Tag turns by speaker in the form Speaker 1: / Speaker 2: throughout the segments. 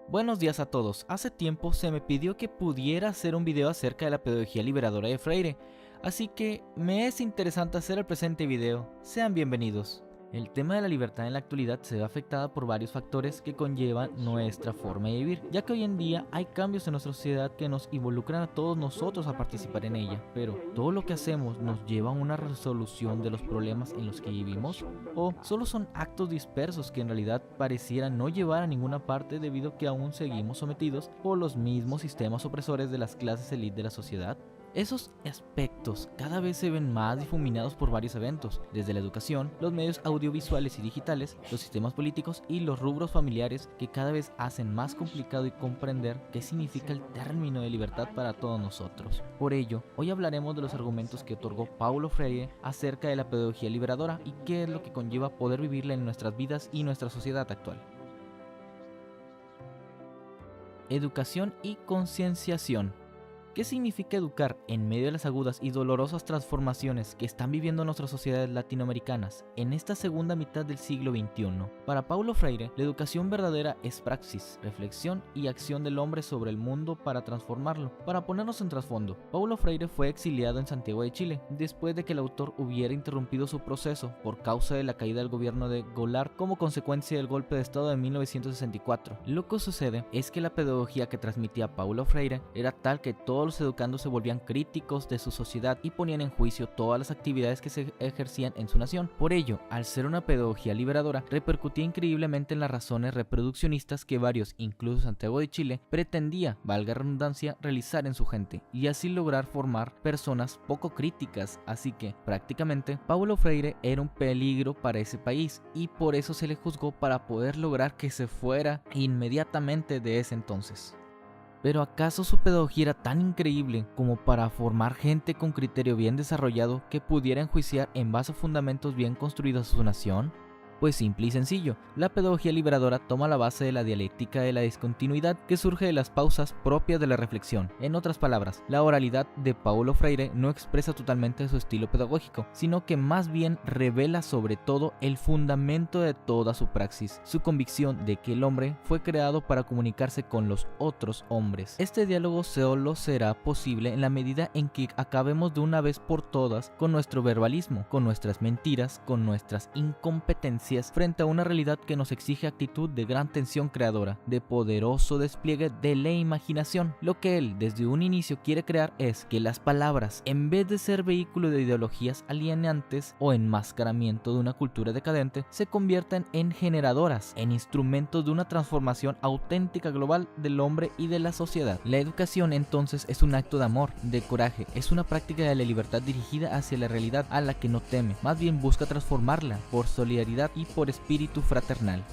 Speaker 1: Buenos días a todos. Hace tiempo se me pidió que pudiera hacer un video acerca de la pedagogía liberadora de Freire, así que me es interesante hacer el presente video. Sean bienvenidos. El tema de la libertad en la actualidad se ve afectada por varios factores que conllevan nuestra forma de vivir, ya que hoy en día hay cambios en nuestra sociedad que nos involucran a todos nosotros a participar en ella. Pero, ¿todo lo que hacemos nos lleva a una resolución de los problemas en los que vivimos? ¿O solo son actos dispersos que en realidad parecieran no llevar a ninguna parte debido a que aún seguimos sometidos por los mismos sistemas opresores de las clases élite de la sociedad? Esos aspectos cada vez se ven más difuminados por varios eventos, desde la educación, los medios audiovisuales y digitales, los sistemas políticos y los rubros familiares que cada vez hacen más complicado comprender qué significa el término de libertad para todos nosotros. Por ello, hoy hablaremos de los argumentos que otorgó Paulo Freire acerca de la pedagogía liberadora y qué es lo que conlleva poder vivirla en nuestras vidas y nuestra sociedad actual. Educación y concienciación. ¿Qué significa educar en medio de las agudas y dolorosas transformaciones que están viviendo nuestras sociedades latinoamericanas en esta segunda mitad del siglo XXI? Para Paulo Freire, la educación verdadera es praxis, reflexión y acción del hombre sobre el mundo para transformarlo. Para ponernos en trasfondo, Paulo Freire fue exiliado en Santiago de Chile después de que el autor hubiera interrumpido su proceso por causa de la caída del gobierno de Goulart como consecuencia del golpe de estado de 1964. Lo que sucede es que la pedagogía que transmitía Paulo Freire era tal que todos los educandos se volvían críticos de su sociedad y ponían en juicio todas las actividades que se ejercían en su nación. Por ello, al ser una pedagogía liberadora, repercutía increíblemente en las razones reproduccionistas que varios, incluso Santiago de Chile, pretendía, valga redundancia, realizar en su gente, y así lograr formar personas poco críticas. Así que, prácticamente, Paulo Freire era un peligro para ese país, y por eso se le juzgó para poder lograr que se fuera inmediatamente de ese entonces. ¿Pero acaso su pedagogía era tan increíble como para formar gente con criterio bien desarrollado que pudiera enjuiciar en base a fundamentos bien construidos a su nación? Pues simple y sencillo, la pedagogía liberadora toma la base de la dialéctica de la discontinuidad que surge de las pausas propias de la reflexión. En otras palabras, la oralidad de Paulo Freire no expresa totalmente su estilo pedagógico, sino que más bien revela sobre todo el fundamento de toda su praxis, su convicción de que el hombre fue creado para comunicarse con los otros hombres. Este diálogo solo será posible en la medida en que acabemos de una vez por todas con nuestro verbalismo, con nuestras mentiras, con nuestras incompetencias frente a una realidad que nos exige actitud de gran tensión creadora, de poderoso despliegue de la imaginación. Lo que él desde un inicio quiere crear es que las palabras, en vez de ser vehículo de ideologías alienantes o enmascaramiento de una cultura decadente, se conviertan en generadoras, en instrumentos de una transformación auténtica global del hombre y de la sociedad. La educación entonces es un acto de amor, de coraje, es una práctica de la libertad dirigida hacia la realidad a la que no teme, más bien busca transformarla por solidaridad y por espíritu fraternal.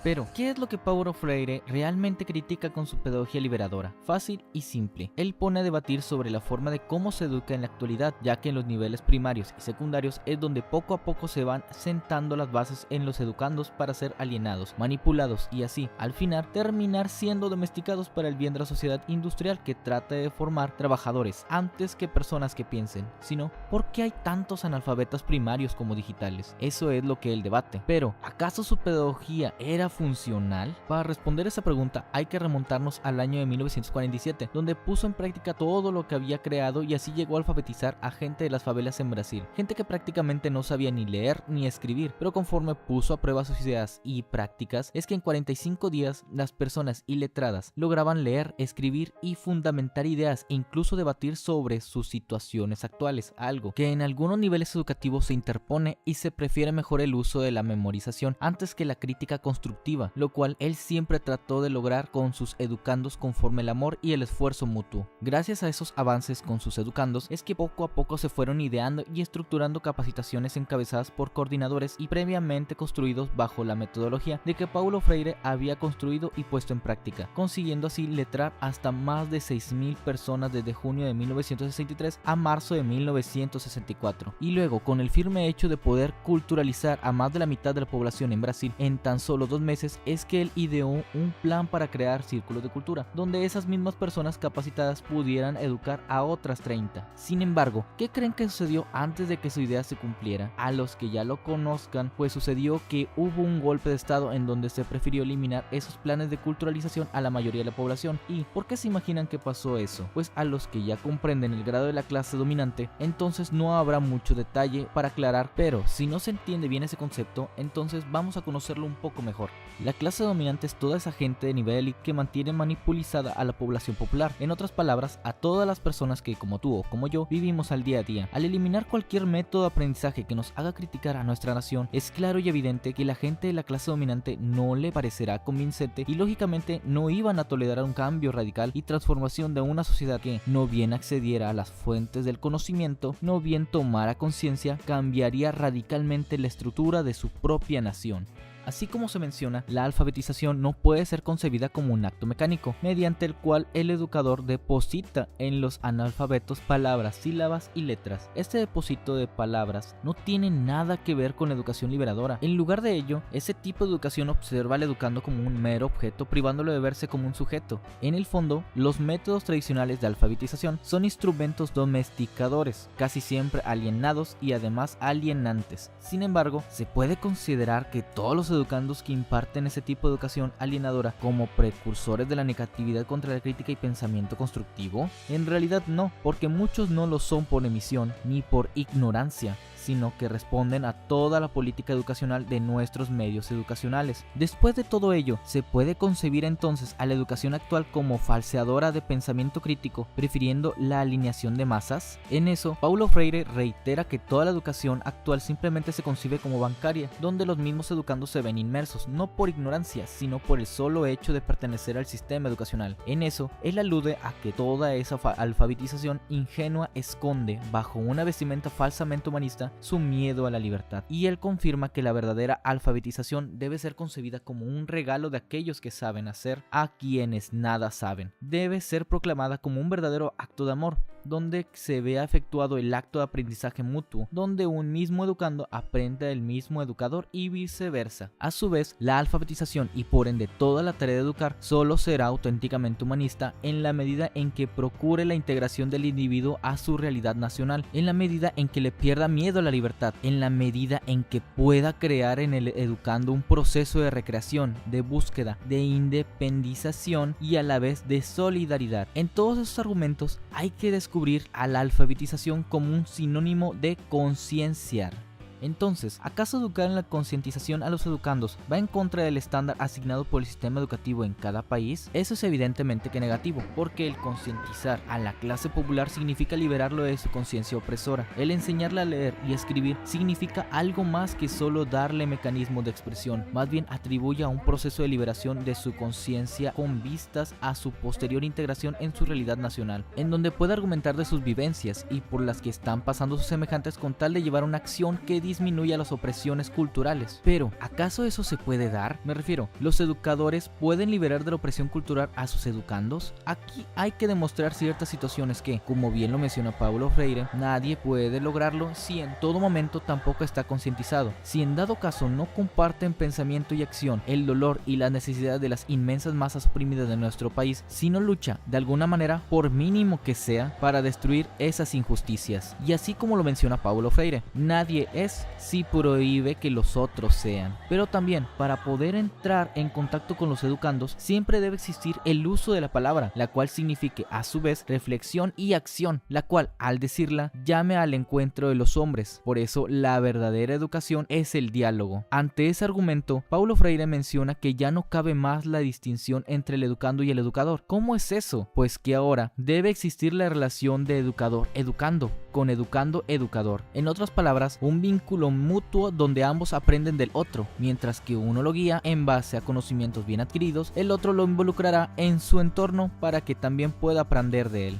Speaker 1: Pero, ¿qué es lo que Paulo Freire realmente critica con su pedagogía liberadora? Fácil y simple. Él pone a debatir sobre la forma de cómo se educa en la actualidad, ya que en los niveles primarios y secundarios es donde poco a poco se van sentando las bases en los educandos para ser alienados, manipulados y así, al final, terminar siendo domesticados para el bien de la sociedad industrial que trata de formar trabajadores antes que personas que piensen, sino ¿por qué hay tantos analfabetas primarios como digitales? Eso es lo que él debate. Pero, ¿acaso su pedagogía era funcional? Para responder esa pregunta hay que remontarnos al año de 1947, donde puso en práctica todo lo que había creado y así llegó a alfabetizar a gente de las favelas en Brasil, gente que prácticamente no sabía ni leer ni escribir, pero conforme puso a prueba sus ideas y prácticas, es que en 45 días las personas iletradas lograban leer, escribir y fundamentar ideas e incluso debatir sobre sus situaciones actuales, algo que en algunos niveles educativos se interpone y se prefiere mejor el uso de la memorización antes que la crítica constructiva, lo cual él siempre trató de lograr con sus educandos conforme el amor y el esfuerzo mutuo. Gracias a esos avances con sus educandos es que poco a poco se fueron ideando y estructurando capacitaciones encabezadas por coordinadores y previamente construidos bajo la metodología de que Paulo Freire había construido y puesto en práctica, consiguiendo así letrar hasta más de 6.000 personas desde junio de 1963 a marzo de 1964, y luego con el firme hecho de poder culturalizar a más de la mitad de la población en Brasil en tan solo 2 meses es que él ideó un plan para crear círculos de cultura, donde esas mismas personas capacitadas pudieran educar a otras 30. Sin embargo, ¿qué creen que sucedió antes de que su idea se cumpliera? A los que ya lo conozcan, pues sucedió que hubo un golpe de estado en donde se prefirió eliminar esos planes de culturalización a la mayoría de la población. ¿Y por qué se imaginan que pasó eso? Pues a los que ya comprenden el grado de la clase dominante, entonces no habrá mucho detalle para aclarar, pero si no se entiende bien ese concepto, entonces vamos a conocerlo un poco mejor. La clase dominante es toda esa gente de nivel élite que mantiene manipulizada a la población popular, en otras palabras, a todas las personas que, como tú o como yo, vivimos al día a día. Al eliminar cualquier método de aprendizaje que nos haga criticar a nuestra nación, es claro y evidente que la gente de la clase dominante no le parecerá convincente y lógicamente no iban a tolerar un cambio radical y transformación de una sociedad que, no bien accediera a las fuentes del conocimiento, no bien tomara conciencia, cambiaría radicalmente la estructura de su propia nación. Así como se menciona, la alfabetización no puede ser concebida como un acto mecánico, mediante el cual el educador deposita en los analfabetos palabras, sílabas y letras. Este depósito de palabras no tiene nada que ver con la educación liberadora. En lugar de ello, ese tipo de educación observa al educando como un mero objeto, privándolo de verse como un sujeto. En el fondo, los métodos tradicionales de alfabetización son instrumentos domesticadores, casi siempre alienados y además alienantes. Sin embargo, se puede considerar que todos los educandos que imparten ese tipo de educación alienadora como precursores de la negatividad contra la crítica y pensamiento constructivo? En realidad no, porque muchos no lo son por emisión ni por ignorancia, sino que responden a toda la política educacional de nuestros medios educacionales. Después de todo ello, ¿se puede concebir entonces a la educación actual como falseadora de pensamiento crítico, prefiriendo la alineación de masas? En eso, Paulo Freire reitera que toda la educación actual simplemente se concibe como bancaria, donde los mismos educandos se ven inmersos, no por ignorancia, sino por el solo hecho de pertenecer al sistema educacional. En eso, él alude a que toda esa alfabetización ingenua esconde, bajo una vestimenta falsamente humanista, su miedo a la libertad, y él confirma que la verdadera alfabetización debe ser concebida como un regalo de aquellos que saben hacer a quienes nada saben. Debe ser proclamada como un verdadero acto de amor, donde se vea efectuado el acto de aprendizaje mutuo, donde un mismo educando aprende del mismo educador y viceversa. A su vez, la alfabetización y por ende toda la tarea de educar solo será auténticamente humanista en la medida en que procure la integración del individuo a su realidad nacional, en la medida en que le pierda miedo a la libertad, en la medida en que pueda crear en el educando un proceso de recreación, de búsqueda, de independización y a la vez de solidaridad. En todos esos argumentos hay que descubrir a la alfabetización como un sinónimo de concienciar. Entonces, ¿acaso educar en la concientización a los educandos va en contra del estándar asignado por el sistema educativo en cada país? Eso es evidentemente que negativo, porque el concientizar a la clase popular significa liberarlo de su conciencia opresora. El enseñarle a leer y escribir significa algo más que solo darle mecanismos de expresión, más bien atribuye a un proceso de liberación de su conciencia con vistas a su posterior integración en su realidad nacional, en donde puede argumentar de sus vivencias y por las que están pasando sus semejantes con tal de llevar una acción que disminuya las opresiones culturales. Pero, ¿acaso eso se puede dar? Me refiero, ¿los educadores pueden liberar de la opresión cultural a sus educandos? Aquí hay que demostrar ciertas situaciones que, como bien lo menciona Paulo Freire, nadie puede lograrlo si en todo momento tampoco está concientizado. Si en dado caso no comparten pensamiento y acción, el dolor y las necesidades de las inmensas masas oprimidas de nuestro país, si no lucha de alguna manera, por mínimo que sea, para destruir esas injusticias. Y así como lo menciona Paulo Freire, nadie es si prohíbe que los otros sean. Pero también, para poder entrar en contacto con los educandos, siempre debe existir el uso de la palabra, la cual signifique a su vez reflexión y acción, la cual, al decirla, llame al encuentro de los hombres. Por eso, la verdadera educación es el diálogo. Ante ese argumento, Paulo Freire menciona que ya no cabe más la distinción entre el educando y el educador. ¿Cómo es eso? Pues que ahora debe existir la relación de educador-educando, con educando-educador. En otras palabras, un vínculo mutuo donde ambos aprenden del otro, mientras que uno lo guía en base a conocimientos bien adquiridos, el otro lo involucrará en su entorno para que también pueda aprender de él.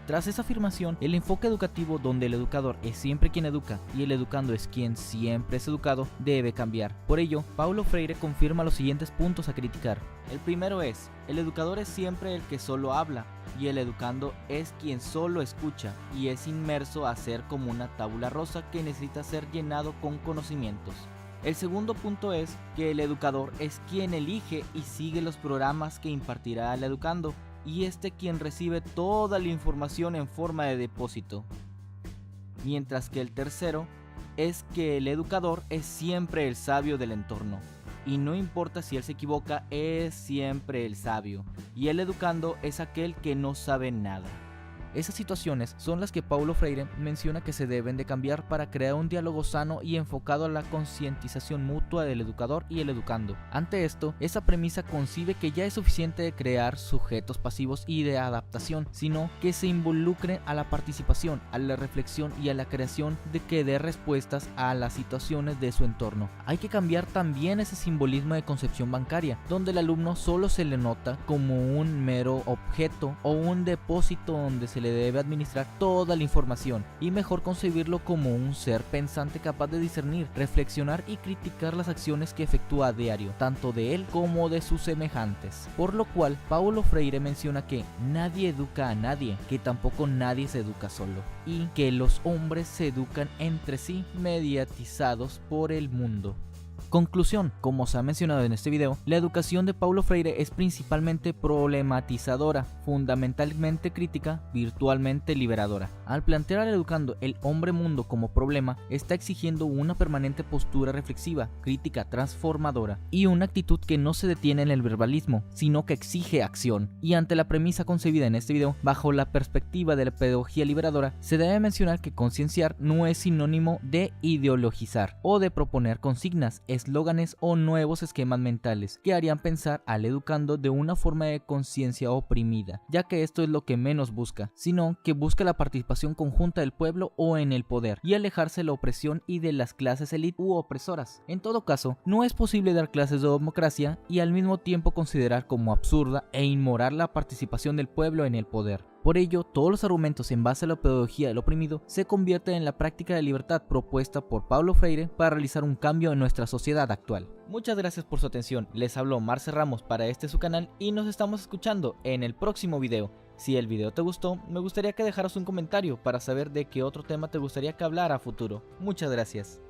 Speaker 1: Tras esa afirmación, el enfoque educativo donde el educador es siempre quien educa y el educando es quien siempre es educado debe cambiar. Por ello, Paulo Freire confirma los siguientes puntos a criticar. El primero es, el educador es siempre el que solo habla y el educando es quien solo escucha y es inmerso a ser como una tabula rosa que necesita ser llenado con conocimientos. El segundo punto es que el educador es quien elige y sigue los programas que impartirá el educando, y quien recibe toda la información en forma de depósito. Mientras que el tercero es que el educador es siempre el sabio del entorno, y no importa si él se equivoca, es siempre el sabio, y el educando es aquel que no sabe nada. Esas situaciones son las que Paulo Freire menciona que se deben de cambiar para crear un diálogo sano y enfocado a la concientización mutua del educador y el educando. Ante esto, esa premisa concibe que ya es suficiente de crear sujetos pasivos y de adaptación, sino que se involucren a la participación, a la reflexión y a la creación de que dé respuestas a las situaciones de su entorno. Hay que cambiar también ese simbolismo de concepción bancaria, donde el alumno solo se le nota como un mero objeto o un depósito donde se le debe administrar toda la información, y mejor concebirlo como un ser pensante capaz de discernir, reflexionar y criticar las acciones que efectúa a diario, tanto de él como de sus semejantes. Por lo cual, Paulo Freire menciona que nadie educa a nadie, que tampoco nadie se educa solo, y que los hombres se educan entre sí mediatizados por el mundo. Conclusión: como se ha mencionado en este video, la educación de Paulo Freire es principalmente problematizadora, fundamentalmente crítica, virtualmente liberadora. Al plantear al educando el hombre mundo como problema, está exigiendo una permanente postura reflexiva, crítica, transformadora, y una actitud que no se detiene en el verbalismo, sino que exige acción. Y ante la premisa concebida en este video, bajo la perspectiva de la pedagogía liberadora, se debe mencionar que concienciar no es sinónimo de ideologizar o de proponer consignas, eslóganes o nuevos esquemas mentales que harían pensar al educando de una forma de conciencia oprimida, ya que esto es lo que menos busca, sino que busca la participación conjunta del pueblo o en el poder, y alejarse de la opresión y de las clases élite u opresoras. En todo caso, no es posible dar clases de democracia y al mismo tiempo considerar como absurda e inmoral la participación del pueblo en el poder. Por ello, todos los argumentos en base a la pedagogía del oprimido se convierten en la práctica de libertad propuesta por Paulo Freire para realizar un cambio en nuestra sociedad actual. Muchas gracias por su atención, les habló Marce Ramos para su canal y nos estamos escuchando en el próximo video. Si el video te gustó, me gustaría que dejaras un comentario para saber de qué otro tema te gustaría que hablara a futuro. Muchas gracias.